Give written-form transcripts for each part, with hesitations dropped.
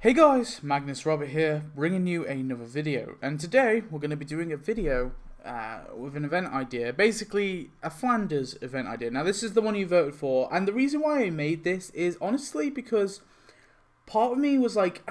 Hey guys, Magnus Robert here, bringing you another video, and today we're going to be doing a video with an event idea, basically a Flanders event idea. Now this is the one you voted for, and the reason why I made this is honestly because part of me was like,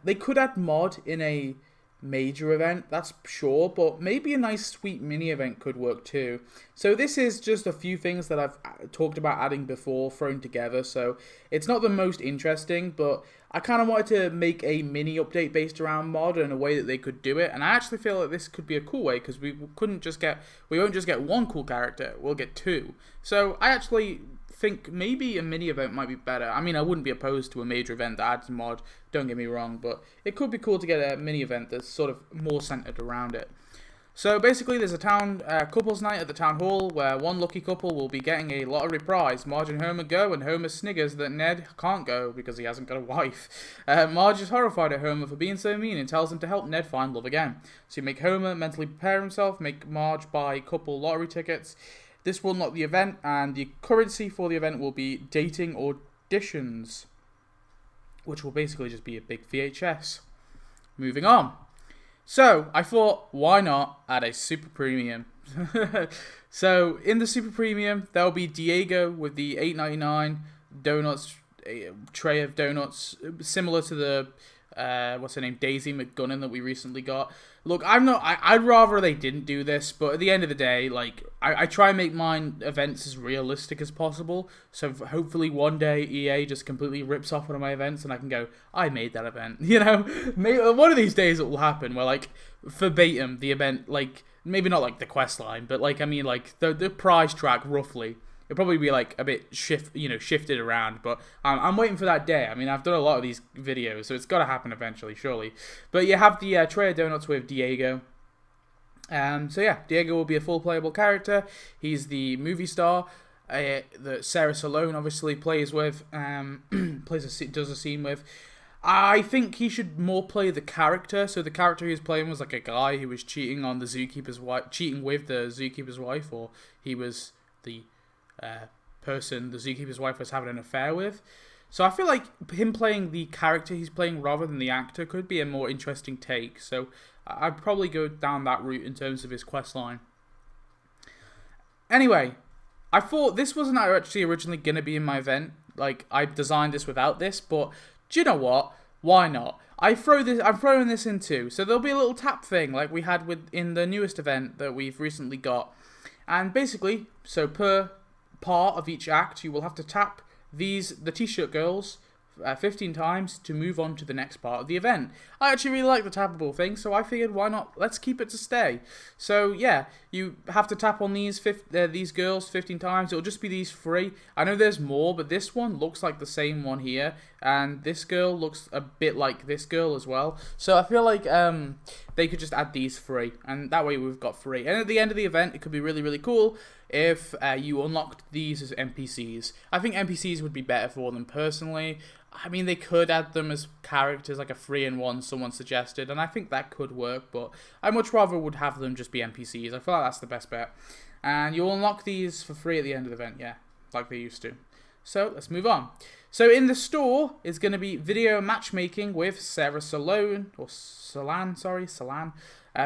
they could add mod in a major event, that's sure, but maybe a nice sweet mini event could work too. So this is just a few things that I've talked about adding before thrown together, so it's not the most interesting, but I kind of wanted to make a mini update based around mod and a way that they could do it, and I actually feel like this could be a cool way because we won't just get one cool character, we'll get two. So I actually think maybe a mini event might be better. I mean, I wouldn't be opposed to a major event that adds mod, don't get me wrong, but it could be cool to get a mini event that's sort of more centered around it. So basically there's a town couples night at the town hall where one lucky couple will be getting a lottery prize. Marge and Homer go, and Homer sniggers that Ned can't go because he hasn't got a wife. Marge is horrified at Homer for being so mean and tells him to help Ned find love again. So you make Homer mentally prepare himself, make Marge buy couple lottery tickets. This will unlock the event, and the currency for the event will be dating auditions, which will basically just be a big VHS. Moving on. So, I thought, why not add a super premium? So, in the super premium, there'll be Diego with the $8.99 donuts, tray of donuts, similar to the what's her name, Daisy McGunnan that we recently got. Look, I'd rather they didn't do this, but at the end of the day, like, I try and make mine events as realistic as possible, so hopefully one day EA just completely rips off one of my events and I can go, I made that event, you know? Maybe one of these days it will happen where, like, verbatim, the event, like, maybe not like the quest line, but, like, I mean, like, the prize track, roughly, it'll probably be like a bit shifted around, but I'm waiting for that day. I mean, I've done a lot of these videos, so it's got to happen eventually, surely. But you have the tray of donuts with Diego. So yeah, Diego will be a full playable character. He's the movie star that Sara Sloane obviously plays with, does a scene with. I think he should more play the character. So the character he was playing was like a guy who was cheating on the zookeeper's wife, cheating with the zookeeper's wife, or he was the person the zookeeper's wife was having an affair with. So I feel like him playing the character he's playing rather than the actor could be a more interesting take. So I'd probably go down that route in terms of his quest line. Anyway, I thought this wasn't actually originally going to be in my event. Like, I designed this without this, but do you know what? Why not? I'm throwing this in too. So there'll be a little tap thing like we had in the newest event that we've recently got. And basically, so per part of each act, you will have to tap the t-shirt girls 15 times to move on to the next part of the event. I actually really like the tappable thing, so I figured why not, let's keep it to stay. So yeah, you have to tap on these girls 15 times. It'll just be these three. I know there's more, but this one looks like the same one here, and this girl looks a bit like this girl as well. So I feel like they could just add these three, and that way we've got three. And at the end of the event, it could be really, really cool if you unlocked these as NPCs. I think NPCs would be better for them personally. I mean, they could add them as characters, like a 3-in-1 someone suggested, and I think that could work, but I much rather would have them just be NPCs. I feel like that's the best bet. And you'll unlock these for free at the end of the event, yeah, like they used to. So, let's move on. So, in the store is going to be video matchmaking with Sara Sloane, or Solan,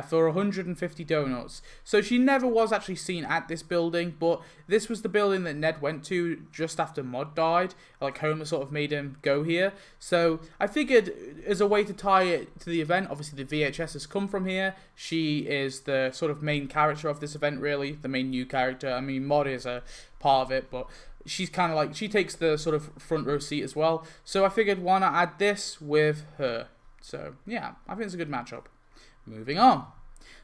for 150 donuts. So she never was actually seen at this building, but this was the building that Ned went to just after Mod died. Like, Homer sort of made him go here. So I figured as a way to tie it to the event, obviously the VHS has come from here. She is the sort of main character of this event, really, the main new character. I mean, Mod is a part of it, but she's kind of like, she takes the sort of front row seat as well. So I figured why not add this with her. So yeah, I think it's a good matchup. Moving on.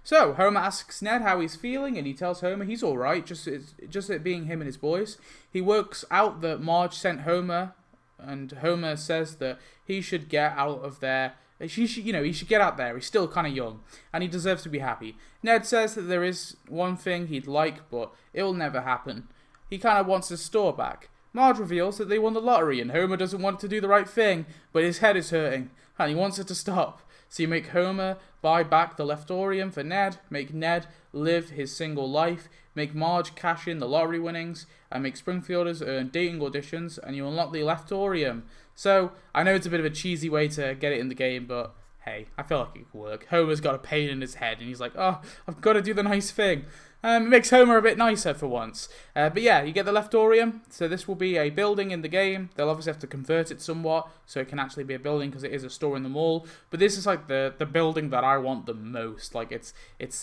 So, Homer asks Ned how he's feeling, and he tells Homer he's alright, just it being him and his boys. He works out that Marge sent Homer, and Homer says that he should get out of there. He should get out there. He's still kind of young, and he deserves to be happy. Ned says that there is one thing he'd like, but it'll never happen. He kind of wants his store back. Marge reveals that they won the lottery, and Homer doesn't want to do the right thing, but his head is hurting, and he wants it to stop. So you make Homer buy back the Leftorium for Ned, make Ned live his single life, make Marge cash in the lottery winnings, and make Springfielders earn dating auditions, and you unlock the Leftorium. So, I know it's a bit of a cheesy way to get it in the game, but hey, I feel like it could work. Homer's got a pain in his head, and he's like, oh, I've got to do the nice thing. It makes Homer a bit nicer for once. But yeah, you get the Leftorium. So this will be a building in the game. They'll obviously have to convert it somewhat so it can actually be a building because it is a store in the mall. But this is like the building that I want the most. Like it's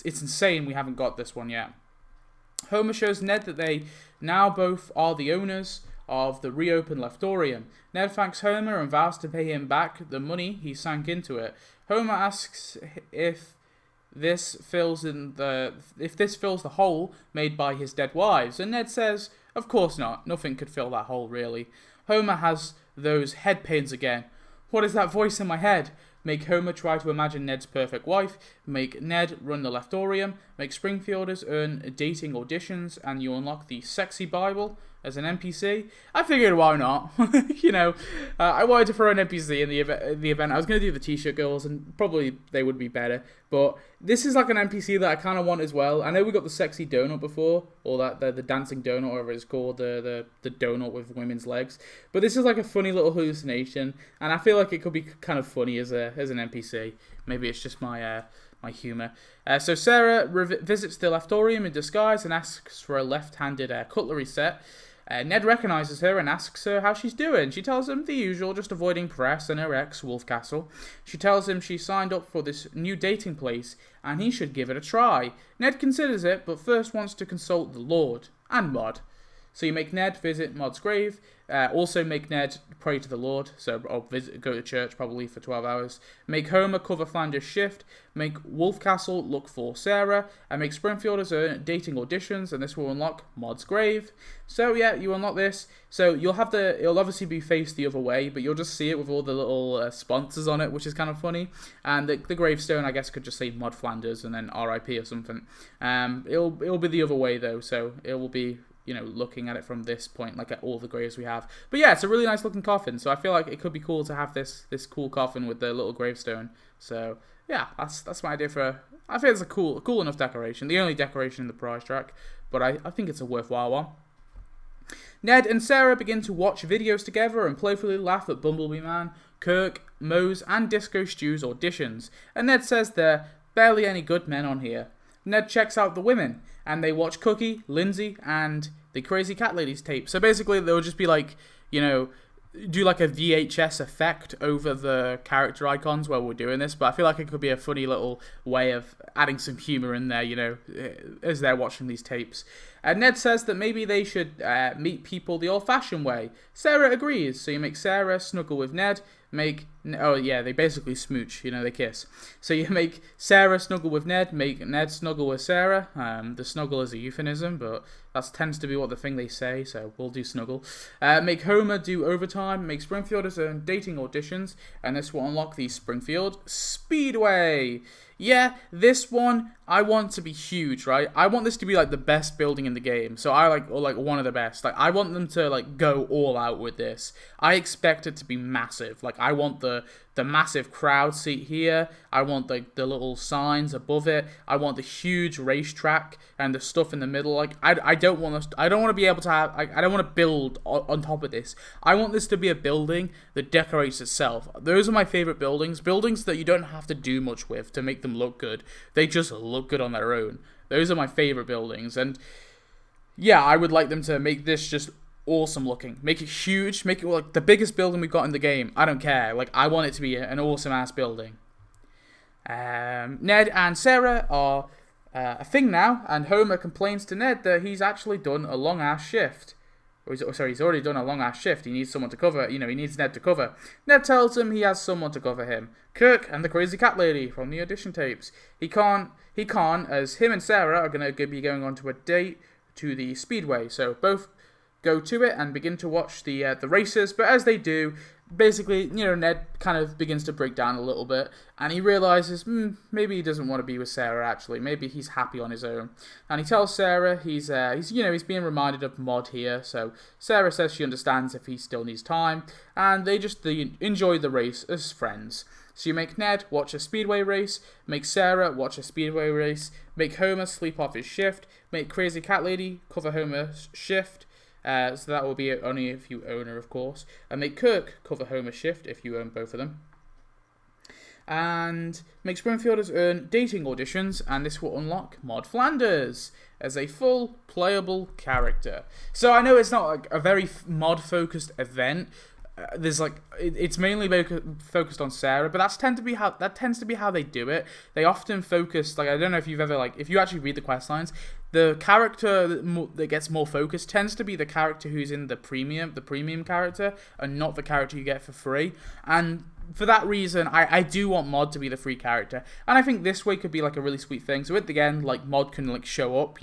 insane we haven't got this one yet. Homer shows Ned that they now both are the owners of the reopened Leftorium. Ned thanks Homer and vows to pay him back the money he sank into it. Homer asks if this fills the hole made by his dead wives, and Ned says, of course not, nothing could fill that hole really. Homer has those head pains again. What is that voice in my head? Make Homer try to imagine Ned's perfect wife, make Ned run the Leftorium, make Springfielders earn dating auditions, and you unlock the Sexy Bible as an NPC. I figured why not? I wanted to throw an NPC in the event. I was going to do the t-shirt girls, and probably they would be better. But this is like an NPC that I kind of want as well. I know we got the sexy donut before, or that the dancing donut, whatever it's called, the donut with women's legs. But this is like a funny little hallucination, and I feel like it could be kind of funny as an NPC. Maybe it's just my humour. So Sara visits the Leftorium in disguise and asks for a left-handed cutlery set. Ned recognises her and asks her how she's doing. She tells him the usual, just avoiding press and her ex, Wolfcastle. She tells him she signed up for this new dating place and he should give it a try. Ned considers it, but first wants to consult the Lord and Maud. So you make Ned visit Maud's grave, also make Ned pray to the Lord, go to church probably for 12 hours, make Homer cover Flanders' shift, make Wolfcastle look for Sara, and make Springfielders earn dating auditions, and this will unlock Maud's grave. So yeah, you unlock this. So it'll obviously be faced the other way, but you'll just see it with all the little sponsors on it, which is kind of funny. And the gravestone, I guess, could just say Maude Flanders and then R.I.P. or something. It'll be the other way though, so it will be, looking at it from this point, like at all the graves we have. But yeah, it's a really nice looking coffin, so I feel like it could be cool to have this cool coffin with the little gravestone. So yeah, that's my idea for. I think it's a cool enough decoration. The only decoration in the prize track, but I think it's a worthwhile one. Ned and Sara begin to watch videos together and playfully laugh at Bumblebee Man, Kirk, Mose, and Disco Stew's auditions. And Ned says there are barely any good men on here. Ned checks out the women, and they watch Cookie, Lindsay, and the Crazy Cat Lady's tape. So basically, they'll just be like, do like a VHS effect over the character icons while we're doing this. But I feel like it could be a funny little way of adding some humor in there, as they're watching these tapes. And Ned says that maybe they should meet people the old-fashioned way. Sara agrees, so you make Sara snuggle with Ned, they basically smooch, they kiss. So you make Sara snuggle with Ned, make Ned snuggle with Sara. The snuggle is a euphemism, but that tends to be what the thing they say, so we'll do snuggle. Make Homer do overtime, make Springfielders earn dating auditions, and this will unlock the Springfield Speedway. Yeah, this one I want to be huge, right? I want this to be like the best building in the game. So or one of the best. Like I want them to go all out with this. I expect it to be massive. Like I want the massive crowd seat here. I want the little signs above it. I want the huge racetrack and the stuff in the middle. Like I don't want to be able to have. I don't want to build on top of this. I want this to be a building that decorates itself. Those are my favorite buildings. Buildings that you don't have to do much with to make them look good. They just look good on their own. Those are my favorite buildings. And yeah, I would like them to make this just awesome looking. Make it huge. Make it like the biggest building we've got in the game. I don't care. Like I want it to be an awesome ass building. Ned and Sara are a thing now, and Homer complains to Ned that he's actually done a long ass shift. He's already done a long ass shift. He needs someone to cover. He needs Ned to cover. Ned tells him he has someone to cover him. Kirk and the Crazy Cat Lady from the audition tapes. He can't, as him and Sara are going to be going on to a date to the Speedway. So both go to it and begin to watch the races. But as they do, basically, Ned kind of begins to break down a little bit, and he realizes maybe he doesn't want to be with Sara. Actually, maybe he's happy on his own. And he tells Sara he's being reminded of Maude here. So Sara says she understands if he still needs time, and they enjoy the race as friends. So you make Ned watch a Speedway race, make Sara watch a Speedway race, make Homer sleep off his shift, make Crazy Cat Lady cover Homer's shift. So that will be only if you own her, of course. And make Kirk cover Homer's shift if you own both of them. And make Springfielders earn dating auditions, and this will unlock Maude Flanders as a full playable character. So I know it's not like a very mod-focused event. It's mainly focused on Sara, but that tends to be how they do it. They often focus, I don't know if you've ever if you actually read the quest lines, the character that gets more focus tends to be the character who's in the premium character, and not the character you get for free. And for that reason, I do want Maude to be the free character, and I think this way could be a really sweet thing. So at the end, Maude can show up.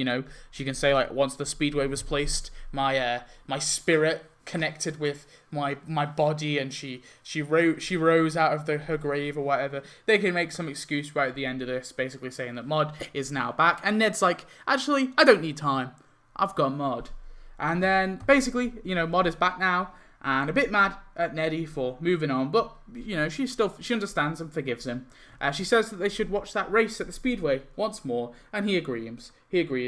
She can say once the Speedway was placed, my spirit connected with my body, and she rose out of her grave or whatever. They can make some excuse right at the end of this, basically saying that Maude is now back, and Ned's actually, I don't need time, I've got Maude. And then basically, Maude is back now, and a bit mad at Neddy for moving on, but she understands and forgives him. She says that they should watch that race at the Speedway once more, and he agrees.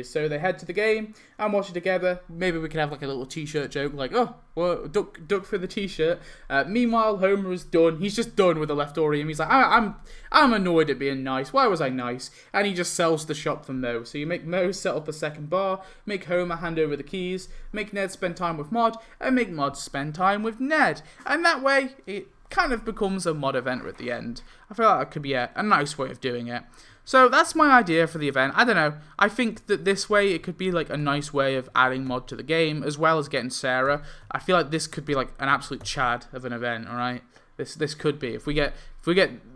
So they head to the game and watch it together. Maybe we can have a little t-shirt joke, duck for the t-shirt. Meanwhile, Homer is done. He's just done with the Leftorium. He's like, I'm annoyed at being nice. Why was I nice? And he just sells the shop for Moe. So you make Moe set up a second bar, make Homer hand over the keys, make Ned spend time with Maude, and make Maude spend time with Ned. And that way, it kind of becomes a mod event at the end. I feel like that could be a nice way of doing it. So that's my idea for the event. I don't know. I think that this way it could be a nice way of adding Maude to the game, as well as getting Sara. I feel like this could be an absolute chad of an event. All right, this could be if we get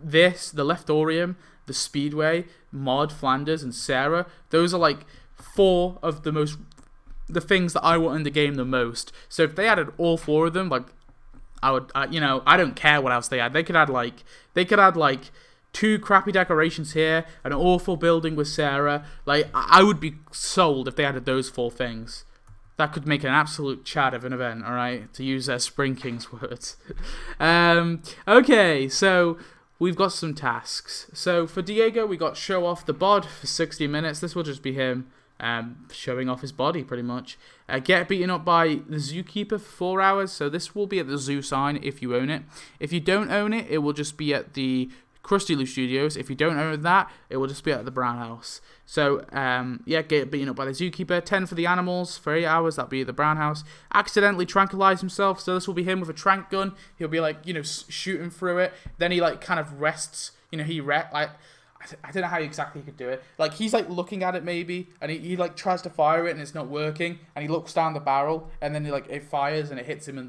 this, the Leftorium, the Speedway, Maude Flanders, and Sara. Those are four of the things that I want in the game the most. So if they added all four of them, I would, I don't care what else they add. They could add 2 crappy decorations here, an awful building with Sara. I would be sold if they added those 4 things. That could make an absolute chad of an event, alright? To use Spring King's words. Okay, so we've got some tasks. So for Diego, we got show off the bod for 60 minutes. This will just be him showing off his body, pretty much. Get beaten up by the zookeeper for 4 hours. So this will be at the zoo sign if you own it. If you don't own it, it will just be at the Krusty Lou Studios. If you don't own that, it will just be at the Brown House. So, get beaten up by the zookeeper. 10 for the animals for 8 hours. That'll be at the Brown House. Accidentally tranquilize himself. So this will be him with a trank gun. He'll be shooting through it. Then he kind of rests. I don't know how exactly he could do it. He's looking at it maybe, and he tries to fire it and it's not working, and he looks down the barrel, and then it fires and it hits him in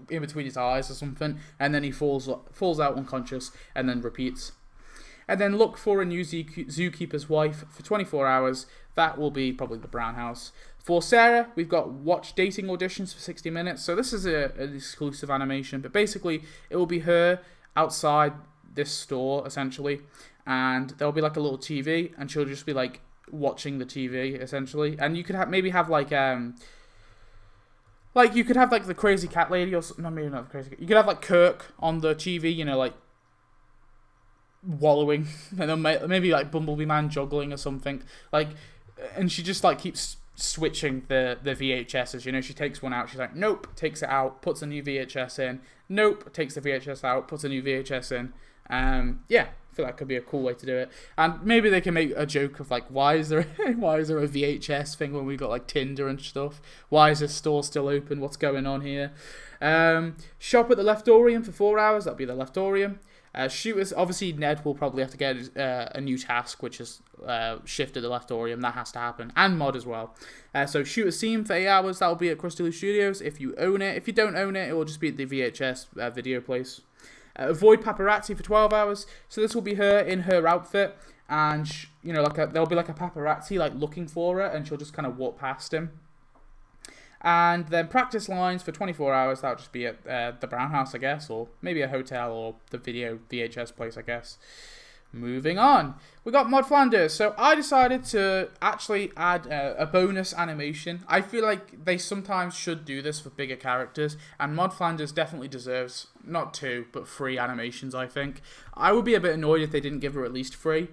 in between his eyes or something, and then he falls out unconscious, and then repeats. And then look for a new zookeeper's wife for 24 hours. That will be probably the Brown House. For Sara, we've got watch dating auditions for 60 minutes. So this is an exclusive animation, but basically it will be her outside this store essentially. And there'll be a little TV, and she'll just be watching the TV essentially. And you could maybe have you could have the Crazy Cat Lady, or no, maybe not the Crazy Cat. You could have Kirk on the TV, wallowing, and then maybe Bumblebee Man juggling or something. And she just keeps switching the VHSs. She takes one out, she's nope, takes it out, puts a new VHS in. Nope, takes the VHS out, puts a new VHS in. I feel that could be a cool way to do it. And maybe they can make a joke of why is there a VHS thing when we got Tinder and stuff? Why is this store still open? What's going on here? Shop at the Leftorium for 4 hours. That'll be the Leftorium. Shooters, obviously Ned will probably have to get a new task, which is shift at the Leftorium. That has to happen, and Maude as well. So shoot a scene for 8 hours. That'll be at Krusty Lou Studios if you own it. If you don't own it, it will just be at the VHS video place. Avoid paparazzi for 12 hours. So this will be her in her outfit, and there'll be a paparazzi looking for her, and she'll just kind of walk past him. And then practice lines for 24 hours. That'll just be at the Brown House, I guess, or maybe a hotel or the video VHS place, I guess. Moving on, we got Maude Flanders. So I decided to actually add a bonus animation. I feel like they sometimes should do this for bigger characters, and Maude Flanders definitely deserves not 2 but 3 animations. I think I would be a bit annoyed if they didn't give her at least 3.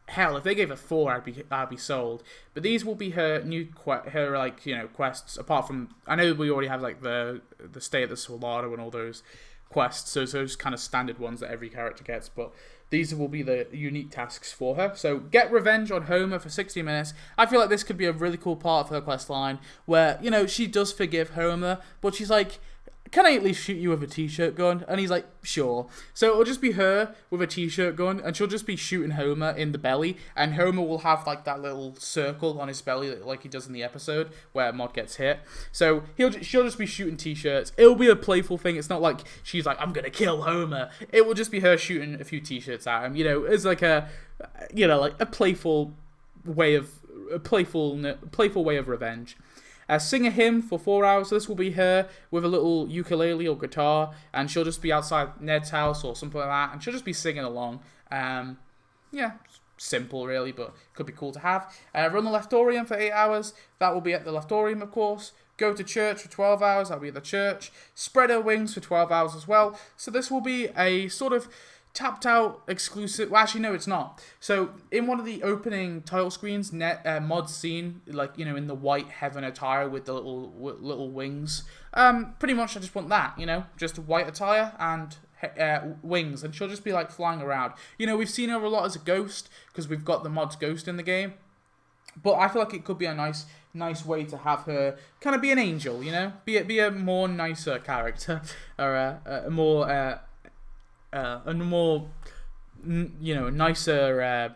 Hell, if they gave her 4, I'd be sold. But these will be her new quests. Apart from, I know we already have like the stay at the Solado and all those quests, so those kind of standard ones that every character gets, but these will be the unique tasks for her. So get revenge on Homer for 60 minutes. I feel like this could be a really cool part of her quest line where, you know, she does forgive Homer, but she's like, can I at least shoot you with a t-shirt gun? And he's like, sure. So it'll just be her with a t-shirt gun, and she'll just be shooting Homer in the belly, and Homer will have like that little circle on his belly like he does in the episode where Maude gets hit. So she'll just be shooting t-shirts. It'll be a playful thing. It's not like she's like, I'm gonna kill Homer. It will just be her shooting a few t-shirts at him. You know, it's like a playful way of revenge. Sing a hymn for 4 hours. So this will be her with a little ukulele or guitar, and she'll just be outside Ned's house or something like that, and she'll just be singing along. Yeah, simple really, but could be cool to have. Run the Leftorium for 8 hours. That will be at the Leftorium, of course. Go to church for 12 hours. That'll be at the church. Spread her wings for 12 hours as well. So this will be a sort of tapped out exclusive. Well, actually, no, it's not. So in one of the opening title screens, Maude's scene, like, you know, in the white heaven attire with the little wings. Pretty much, I just want that, you know, just white attire and wings, and she'll just be like flying around. You know, we've seen her a lot as a ghost because we've got the Maude's ghost in the game, but I feel like it could be a nice way to have her kind of be an angel, you know, be a more nicer character, or a more nicer,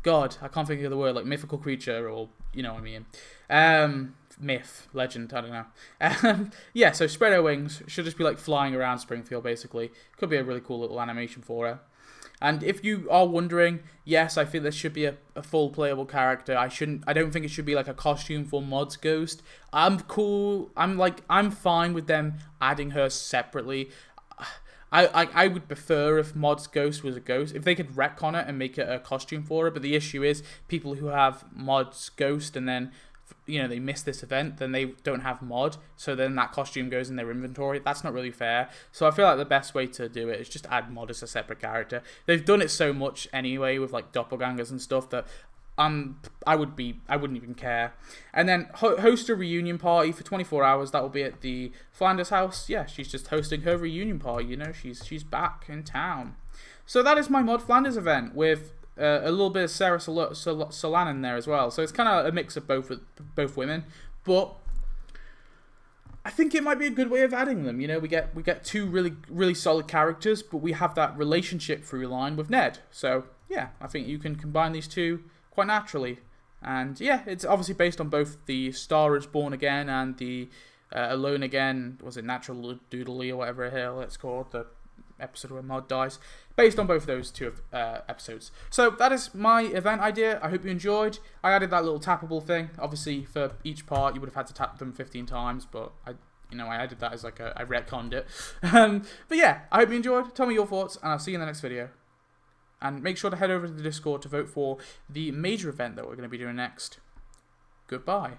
God, I can't think of the word, like mythical creature, or, you know what I mean, myth, legend, I don't know. Yeah, so spread her wings, she'll just be like flying around Springfield, basically. Could be a really cool little animation for her. And if you are wondering, yes, I feel this should be a full playable character. I don't think it should be like a costume for Maude's ghost. I'm fine with them adding her separately. I would prefer if Maude's ghost was a ghost, if they could retcon it and make it a costume for her. But the issue is, people who have Maude's ghost and then, you know, they miss this event, then they don't have Maude, so then that costume goes in their inventory. That's not really fair. So I feel like the best way to do it is just add Maude as a separate character. They've done it so much anyway with like doppelgangers and stuff that I wouldn't even care. And then host a reunion party for 24 hours. That will be at the Flanders house. Yeah, she's just hosting her reunion party. You know, she's back in town. So that is my Maude Flanders event with a little bit of Sara Sloane in there as well. So it's kind of a mix of both women, but I think it might be a good way of adding them. You know, we get 2 really solid characters, but we have that relationship through line with Ned. So yeah, I think you can combine these 2 quite naturally. And yeah, it's obviously based on both the Star is Born Again and the Alone Again. Was it Natural Doodly or whatever the hell it's called? The episode where Maude dies. Based on both of those 2 episodes. So that is my event idea. I hope you enjoyed. I added that little tappable thing. Obviously, for each part, you would have had to tap them 15 times, but I added that as like I retconned it. But yeah, I hope you enjoyed. Tell me your thoughts, and I'll see you in the next video. And make sure to head over to the Discord to vote for the major event that we're going to be doing next. Goodbye.